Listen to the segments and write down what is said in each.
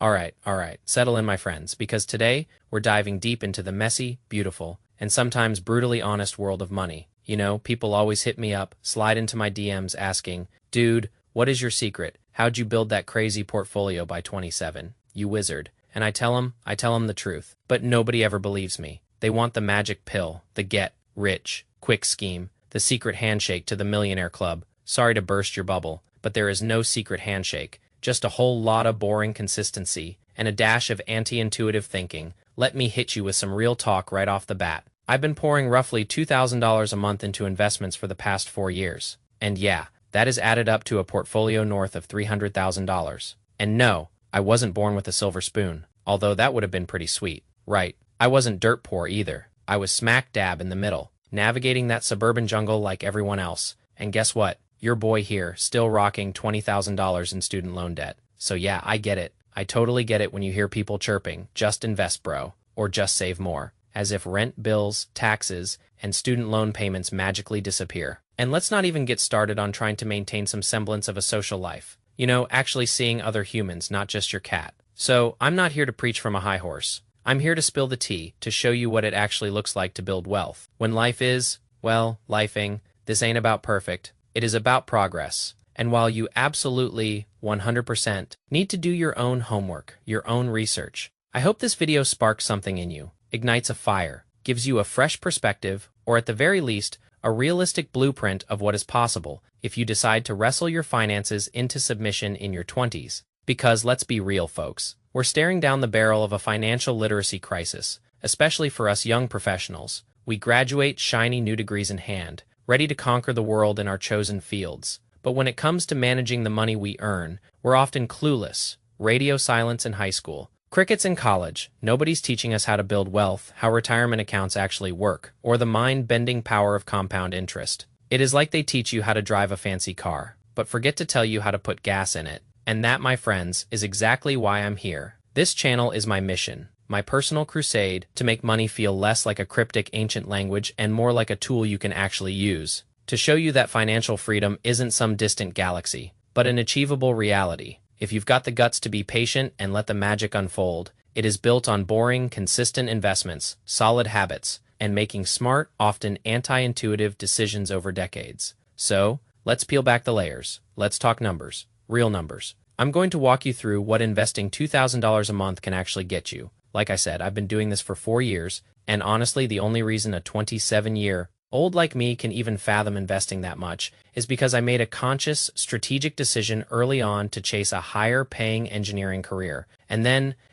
All right, settle in, my friends, because today we're diving deep into the messy, beautiful, and sometimes brutally honest world of money. You know, people always hit me up, slide into my DMs asking, dude, what is your secret? How'd you build that crazy portfolio by 27? You wizard. And I tell them the truth. But nobody ever believes me. They want the magic pill, the get rich quick scheme, the secret handshake to the millionaire club. Sorry to burst your bubble, but there is no secret handshake. Just a whole lot of boring consistency and a dash of anti-intuitive thinking. Let me hit you with some real talk right off the bat. I've been pouring roughly $2,000 a month into investments for the past 4 years. And yeah, that is added up to a portfolio north of $300,000. And no, I wasn't born with a silver spoon, although that would have been pretty sweet. Right, I wasn't dirt poor either. I was smack dab in the middle, navigating that suburban jungle like everyone else. And guess what? Your boy here, still rocking $20,000 in student loan debt. So yeah, I get it. I totally get it when you hear people chirping, just invest, bro, or just save more, as if rent, bills, taxes, and student loan payments magically disappear. And let's not even get started on trying to maintain some semblance of a social life. You know, actually seeing other humans, not just your cat. So I'm not here to preach from a high horse. I'm here to spill the tea, to show you what it actually looks like to build wealth. When life is, well, lifing, this ain't about perfect. It is about progress. And while you absolutely 100% need to do your own homework, your own research, I hope this video sparks something in you, ignites a fire, gives you a fresh perspective, or at the very least, a realistic blueprint of what is possible if you decide to wrestle your finances into submission in your 20s. Because let's be real, folks, we're staring down the barrel of a financial literacy crisis, especially for us young professionals. We graduate shiny new degrees in hand, ready to conquer the world in our chosen fields. But when it comes to managing the money we earn, we're often clueless. Radio silence in high school, crickets in college. Nobody's teaching us how to build wealth, how retirement accounts actually work, or the mind-bending power of compound interest. It is like they teach you how to drive a fancy car, but forget to tell you how to put gas in it. And that, my friends, is exactly why I'm here. This channel is my mission, my personal crusade to make money feel less like a cryptic ancient language and more like a tool you can actually use. To show you that financial freedom isn't some distant galaxy, but an achievable reality. If you've got the guts to be patient and let the magic unfold, it is built on boring, consistent investments, solid habits, and making smart, often anti-intuitive decisions over decades. So, let's peel back the layers. Let's talk numbers. Real numbers. I'm going to walk you through what investing $2,000 a month can actually get you. Like I said, I've been doing this for 4 years, and honestly, the only reason a 27-year-old like me can even fathom investing that much is because I made a conscious, strategic decision early on to chase a higher-paying engineering career, and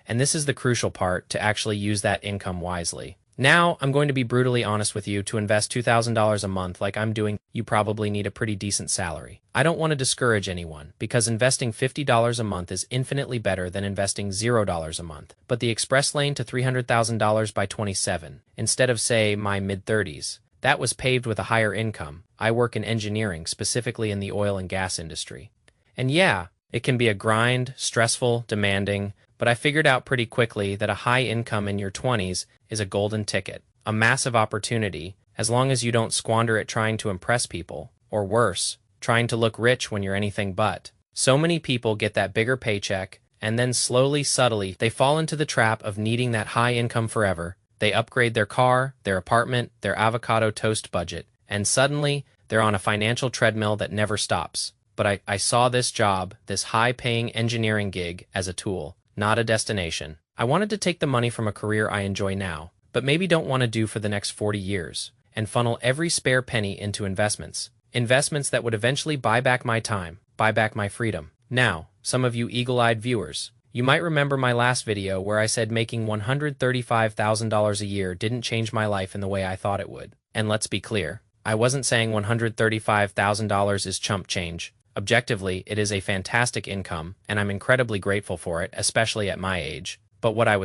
this is the crucial part, to actually use that income wisely. Now, I'm going to be brutally honest with you. To invest $2,000 a month like I'm doing, you probably need a pretty decent salary. I don't want to discourage anyone, because investing $50 a month is infinitely better than investing $0 a month. But the express lane to $300,000 by 27, instead of, say, my mid-30s, that was paved with a higher income. I work in engineering, specifically in the oil and gas industry. And yeah, it can be a grind, stressful, demanding, but I figured out pretty quickly that a high income in your 20s is a golden ticket, a massive opportunity, as long as you don't squander it trying to impress people, or worse, trying to look rich when you're anything but. So many people get that bigger paycheck, and then slowly, subtly, they fall into the trap of needing that high income forever. They upgrade their car, their apartment, their avocado toast budget, and suddenly, they're on a financial treadmill that never stops. But I saw this job, this high-paying engineering gig, as a tool, not a destination. I wanted to take the money from a career I enjoy now, but maybe don't want to do for the next 40 years, and funnel every spare penny into investments. Investments that would eventually buy back my time, buy back my freedom. Now, some of you eagle-eyed viewers, you might remember my last video where I said making $135,000 a year didn't change my life in the way I thought it would. And let's be clear, I wasn't saying $135,000 is chump change. Objectively, it is a fantastic income, and I'm incredibly grateful for it, especially at my age. But what I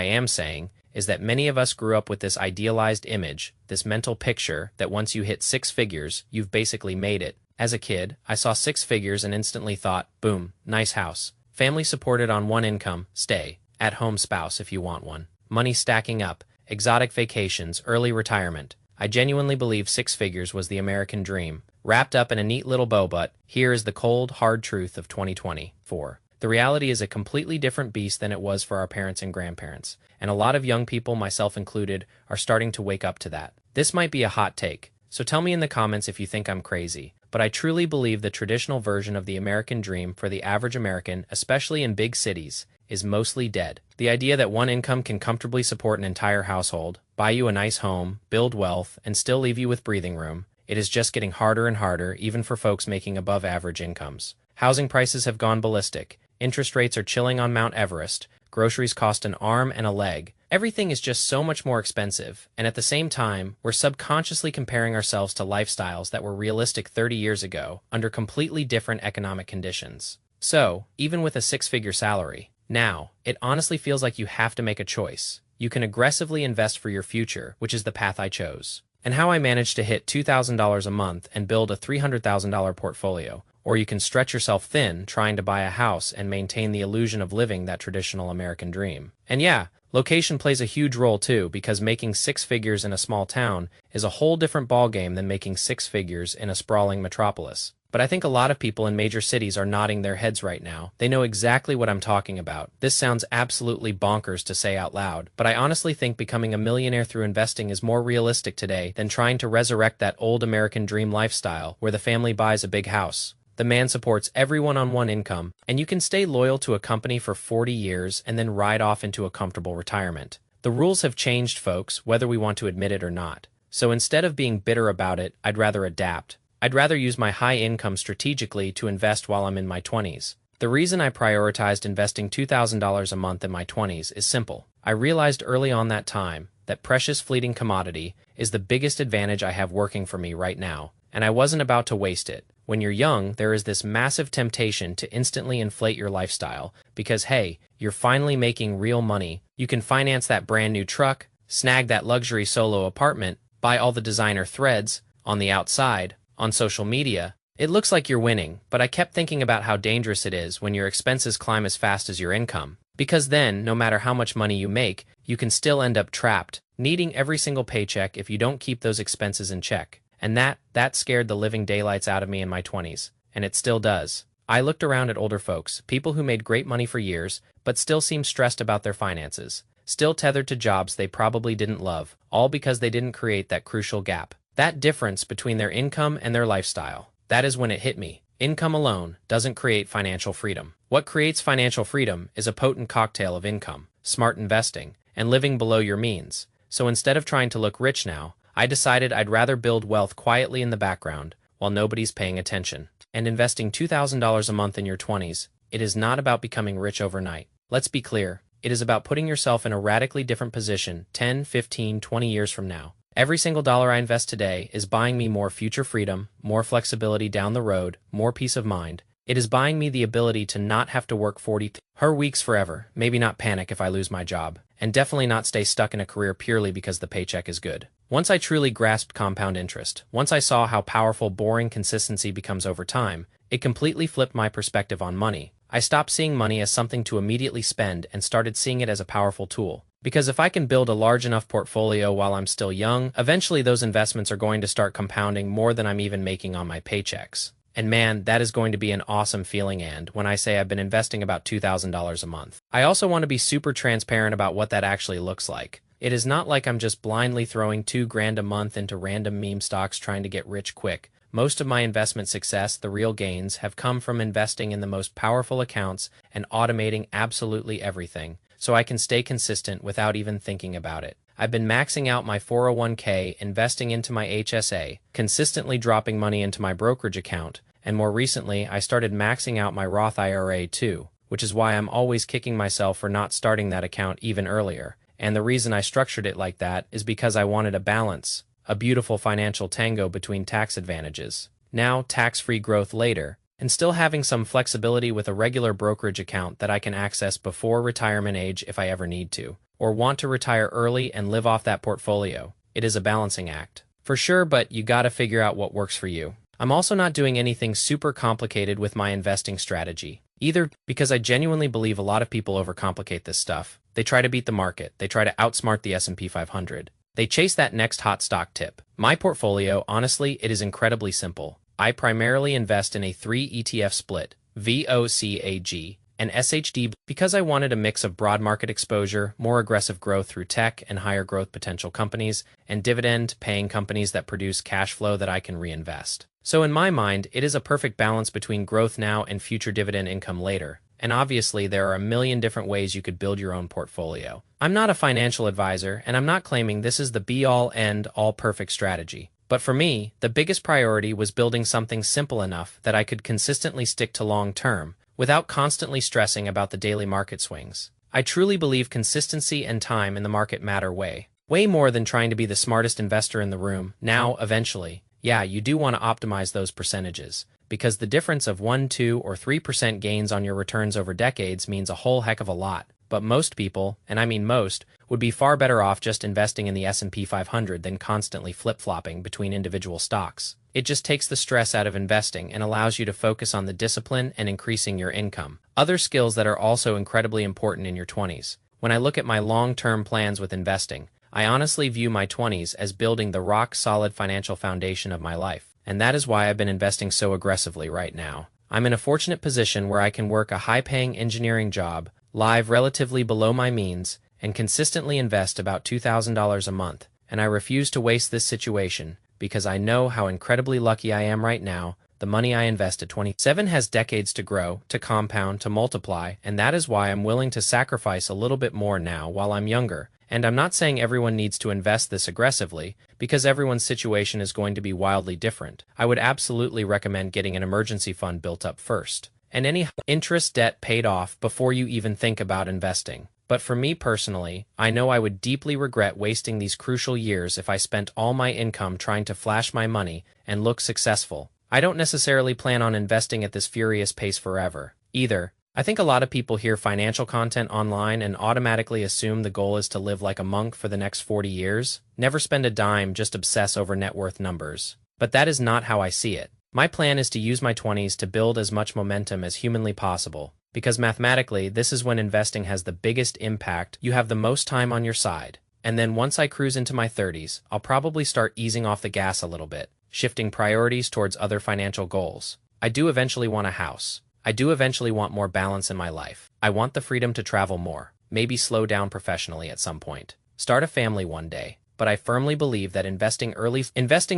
am saying, is that many of us grew up with this idealized image, this mental picture that once you hit 6 figures, you've basically made it. As a kid, I saw 6 figures and instantly thought, boom, nice house, family supported on one income, stay-at-home spouse if you want one, money stacking up, exotic vacations, early retirement. I genuinely believe 6 figures was the American dream, wrapped up in a neat little bow, but here is the cold, hard truth of 2024. The reality is a completely different beast than it was for our parents and grandparents, and a lot of young people, myself included, are starting to wake up to that. This might be a hot take, so tell me in the comments if you think I'm crazy, but I truly believe the traditional version of the American dream for the average American, especially in big cities, is mostly dead. The idea that one income can comfortably support an entire household, buy you a nice home, build wealth, and still leave you with breathing room, it is just getting harder and harder even for folks making above average incomes. Housing prices have gone ballistic, interest rates are chilling on Mount Everest, groceries cost an arm and a leg. Everything is just so much more expensive, and at the same time, we're subconsciously comparing ourselves to lifestyles that were realistic 30 years ago under completely different economic conditions. So, even with a six-figure salary, now, it honestly feels like you have to make a choice. You can aggressively invest for your future, which is the path I chose. And how I managed to hit $2,000 a month and build a $300,000 portfolio. Or you can stretch yourself thin trying to buy a house and maintain the illusion of living that traditional American dream. And yeah, location plays a huge role too, because making six figures in a small town is a whole different ballgame than making six figures in a sprawling metropolis. But I think a lot of people in major cities are nodding their heads right now. They know exactly what I'm talking about. This sounds absolutely bonkers to say out loud, but I honestly think becoming a millionaire through investing is more realistic today than trying to resurrect that old American dream lifestyle where the family buys a big house. The man supports everyone on one income, and you can stay loyal to a company for 40 years and then ride off into a comfortable retirement. The rules have changed, folks, whether we want to admit it or not. So instead of being bitter about it, I'd rather adapt. I'd rather use my high income strategically to invest while I'm in my 20s. The reason I prioritized investing $2,000 a month in my 20s is simple. I realized early on that time that precious fleeting commodity is the biggest advantage I have working for me right now, and I wasn't about to waste it. When you're young, there is this massive temptation to instantly inflate your lifestyle because, hey, you're finally making real money. You can finance that brand new truck, snag that luxury solo apartment, buy all the designer threads on the outside, on social media. It looks like you're winning, but I kept thinking about how dangerous it is when your expenses climb as fast as your income. Because then, no matter how much money you make, you can still end up trapped, needing every single paycheck if you don't keep those expenses in check. And that scared the living daylights out of me in my 20s, and it still does. I looked around at older folks, people who made great money for years, but still seemed stressed about their finances, still tethered to jobs they probably didn't love, all because they didn't create that crucial gap. That difference between their income and their lifestyle. That is when it hit me. Income alone doesn't create financial freedom. What creates financial freedom is a potent cocktail of income, smart investing, and living below your means. So instead of trying to look rich now, I decided I'd rather build wealth quietly in the background while nobody's paying attention. And investing $2,000 a month in your 20s, it is not about becoming rich overnight. Let's be clear, it is about putting yourself in a radically different position 10, 15, 20 years from now. Every single dollar I invest today is buying me more future freedom, more flexibility down the road, more peace of mind. It is buying me the ability to not have to work 40 weeks forever, maybe not panic if I lose my job, and definitely not stay stuck in a career purely because the paycheck is good. Once I truly grasped compound interest, once I saw how powerful boring consistency becomes over time, it completely flipped my perspective on money. I stopped seeing money as something to immediately spend and started seeing it as a powerful tool. Because if I can build a large enough portfolio while I'm still young, eventually those investments are going to start compounding more than I'm even making on my paychecks. And man, that is going to be an awesome feeling. And when I say I've been investing about $2,000 a month, I also want to be super transparent about what that actually looks like. It is not like I'm just blindly throwing $2,000 a month into random meme stocks trying to get rich quick. Most of my investment success, the real gains, have come from investing in the most powerful accounts and automating absolutely everything, so I can stay consistent without even thinking about it. I've been maxing out my 401k, investing into my HSA, consistently dropping money into my brokerage account, and more recently, I started maxing out my Roth IRA too, which is why I'm always kicking myself for not starting that account even earlier. And the reason I structured it like that is because I wanted a balance, a beautiful financial tango between tax advantages, now tax-free growth later, and still having some flexibility with a regular brokerage account that I can access before retirement age if I ever need to, or want to retire early and live off that portfolio. It is a balancing act. For sure, but you gotta figure out what works for you. I'm also not doing anything super complicated with my investing strategy, either, because I genuinely believe a lot of people overcomplicate this stuff. They try to beat the market, they try to outsmart the S&P 500. They chase that next hot stock tip. My portfolio, honestly, it is incredibly simple. I primarily invest in a 3 ETF split, VOCAG, and SHD because I wanted a mix of broad market exposure, more aggressive growth through tech and higher growth potential companies, and dividend-paying companies that produce cash flow that I can reinvest. So in my mind, it is a perfect balance between growth now and future dividend income later. And obviously, there are a million different ways you could build your own portfolio. I'm not a financial advisor, and I'm not claiming this is the be-all, end-all perfect strategy. But for me, the biggest priority was building something simple enough that I could consistently stick to long-term, without constantly stressing about the daily market swings. I truly believe consistency and time in the market matter way more than trying to be the smartest investor in the room. Now, eventually, yeah, you do want to optimize those percentages, because the difference of 1, 2, or 3% gains on your returns over decades means a whole heck of a lot. But most people, and I mean most, would be far better off just investing in the S&P 500 than constantly flip-flopping between individual stocks. It just takes the stress out of investing and allows you to focus on the discipline and increasing your income. Other skills that are also incredibly important in your 20s. When I look at my long-term plans with investing, I honestly view my 20s as building the rock-solid financial foundation of my life. And that is why I've been investing so aggressively right now. I'm in a fortunate position where I can work a high-paying engineering job, live relatively below my means, and consistently invest about $2,000 a month. And I refuse to waste this situation, because I know how incredibly lucky I am right now. The money I invest at 27 has decades to grow, to compound, to multiply, and that is why I'm willing to sacrifice a little bit more now while I'm younger. And I'm not saying everyone needs to invest this aggressively, because everyone's situation is going to be wildly different. I would absolutely recommend getting an emergency fund built up first, and any interest debt paid off before you even think about investing. But for me personally, I know I would deeply regret wasting these crucial years if I spent all my income trying to flash my money and look successful. I don't necessarily plan on investing at this furious pace forever, either. I think a lot of people hear financial content online and automatically assume the goal is to live like a monk for the next 40 years, never spend a dime, just obsess over net worth numbers. But that is not how I see it. My plan is to use my 20s to build as much momentum as humanly possible, because mathematically, this is when investing has the biggest impact. You have the most time on your side. And then once I cruise into my 30s, I'll probably start easing off the gas a little bit, shifting priorities towards other financial goals. I do eventually want a house. I do eventually want more balance in my life. I want the freedom to travel more, maybe slow down professionally at some point, start a family one day. But I firmly believe that investing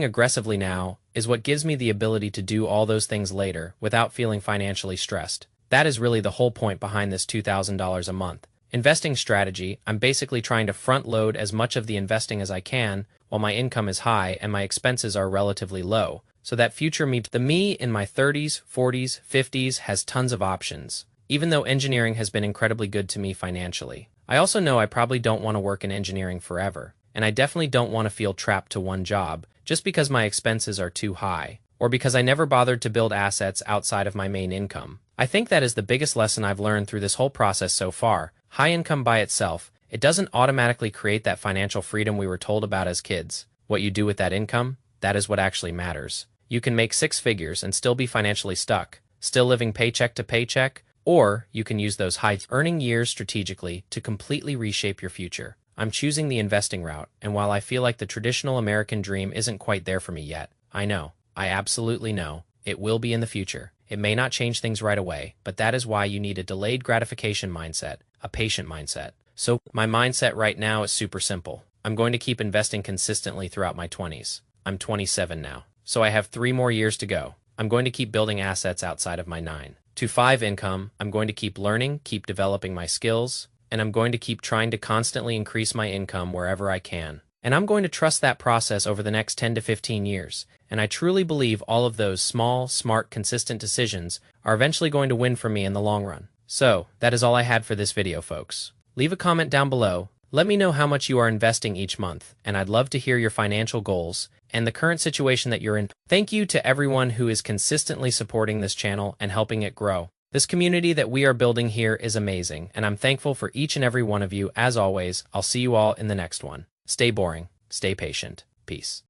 aggressively now is what gives me the ability to do all those things later without feeling financially stressed. That is really the whole point behind this $2,000 a month investing strategy. I'm basically trying to front load as much of the investing as I can while my income is high and my expenses are relatively low, so that future me, the me in my 30s, 40s, 50s, has tons of options. Even though engineering has been incredibly good to me financially, I also know I probably don't want to work in engineering forever, and I definitely don't want to feel trapped to one job just because my expenses are too high, or because I never bothered to build assets outside of my main income. I think that is the biggest lesson I've learned through this whole process so far. High income by itself, it doesn't automatically create that financial freedom we were told about as kids. What you do with that income, that is what actually matters. You can make 6 figures and still be financially stuck, still living paycheck to paycheck, or you can use those high-earning years strategically to completely reshape your future. I'm choosing the investing route, and while I feel like the traditional American dream isn't quite there for me yet, I absolutely know, it will be in the future. It may not change things right away, but that is why you need a delayed gratification mindset, a patient mindset. So, my mindset right now is super simple. I'm going to keep investing consistently throughout my 20s. I'm 27 now, so I have 3 more years to go. I'm going to keep building assets outside of my 9 to 5 income. I'm going to keep learning, keep developing my skills, and I'm going to keep trying to constantly increase my income wherever I can. And I'm going to trust that process over the next 10 to 15 years. And I truly believe all of those small, smart, consistent decisions are eventually going to win for me in the long run. So, that is all I had for this video, folks. Leave a comment down below. Let me know how much you are investing each month, and I'd love to hear your financial goals and the current situation that you're in. Thank you to everyone who is consistently supporting this channel and helping it grow. This community that we are building here is amazing, and I'm thankful for each and every one of you. As always, I'll see you all in the next one. Stay boring, stay patient. Peace.